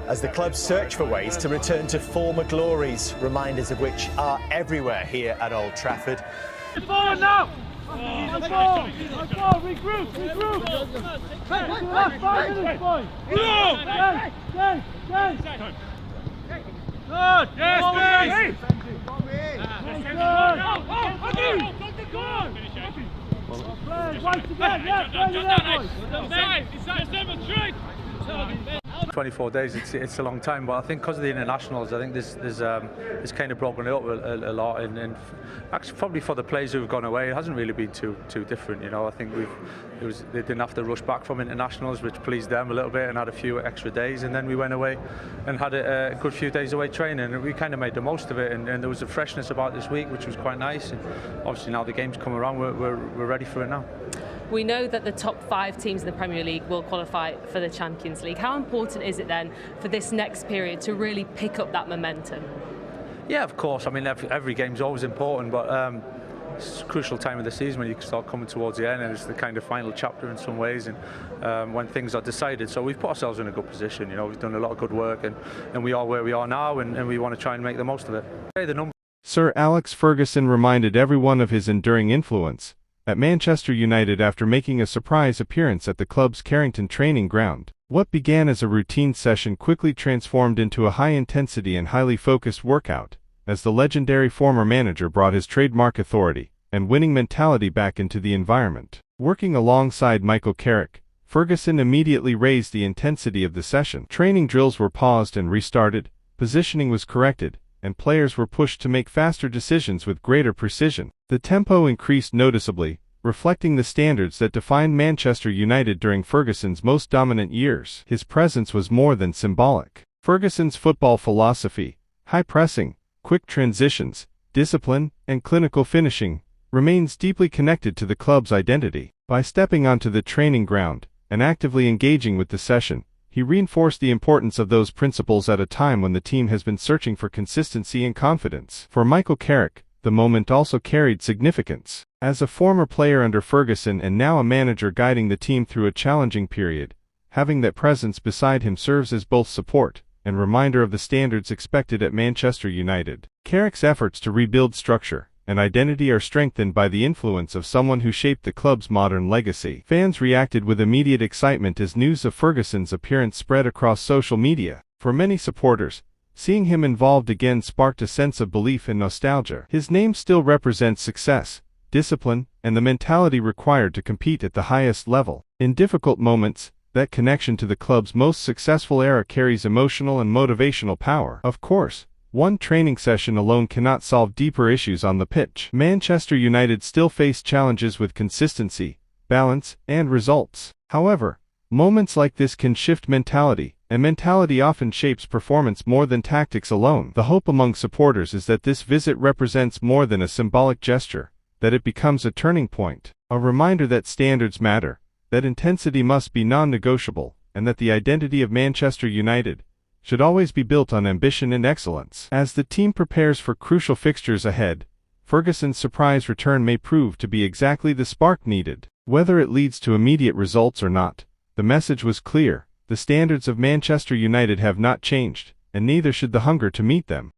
as the club search for ways to return to former glories, reminders of which are everywhere here at Old Trafford. Forward now! Regroup! Last 5 minutes, boys! Good! Yes, please! Once again, yes, 24 days, it's a long time, but I think because of the internationals, I think there's kind of broken it up a lot, and actually probably for the players who've gone away, it hasn't really been too different. You know, I think they didn't have to rush back from internationals, which pleased them a little bit, and had a few extra days, and then we went away and had a good few days away training, and we kind of made the most of it, and there was a freshness about this week, which was quite nice. And obviously now the games come around, we're ready for it now. We know that the top 5 teams in the Premier League will qualify for the Champions League. How important is it then for this next period to really pick up that momentum? Yeah, of course. I mean, every game's always important, but it's a crucial time of the season when you start coming towards the end, and it's the kind of final chapter in some ways, and when things are decided. So we've put ourselves in a good position. You know, we've done a lot of good work, and we are where we are now, and we want to try and make the most of it. Sir Alex Ferguson reminded everyone of his enduring influence at Manchester United after making a surprise appearance at the club's Carrington training ground. What began as a routine session quickly transformed into a high-intensity and highly focused workout, as the legendary former manager brought his trademark authority and winning mentality back into the environment. Working alongside Michael Carrick, Ferguson immediately raised the intensity of the session. Training drills were paused and restarted, positioning was corrected, and players were pushed to make faster decisions with greater precision. The tempo increased noticeably, reflecting the standards that defined Manchester United during Ferguson's most dominant years. His presence was more than symbolic. Ferguson's football philosophy, high pressing, quick transitions, discipline, and clinical finishing, remains deeply connected to the club's identity. By stepping onto the training ground and actively engaging with the session, he reinforced the importance of those principles at a time when the team has been searching for consistency and confidence. For Michael Carrick, the moment also carried significance. As a former player under Ferguson and now a manager guiding the team through a challenging period, having that presence beside him serves as both support and reminder of the standards expected at Manchester United. Carrick's efforts to rebuild structure and identity are strengthened by the influence of someone who shaped the club's modern legacy. Fans reacted with immediate excitement as news of Ferguson's appearance spread across social media. For many supporters, seeing him involved again sparked a sense of belief and nostalgia. His name still represents success, discipline, and the mentality required to compete at the highest level. In difficult moments, that connection to the club's most successful era carries emotional and motivational power. Of course, one training session alone cannot solve deeper issues on the pitch. Manchester United still face challenges with consistency, balance, and results. However, moments like this can shift mentality, and mentality often shapes performance more than tactics alone. The hope among supporters is that this visit represents more than a symbolic gesture, that it becomes a turning point, a reminder that standards matter, that intensity must be non-negotiable, and that the identity of Manchester United should always be built on ambition and excellence. As the team prepares for crucial fixtures ahead, Ferguson's surprise return may prove to be exactly the spark needed. Whether it leads to immediate results or not, the message was clear: the standards of Manchester United have not changed, and neither should the hunger to meet them.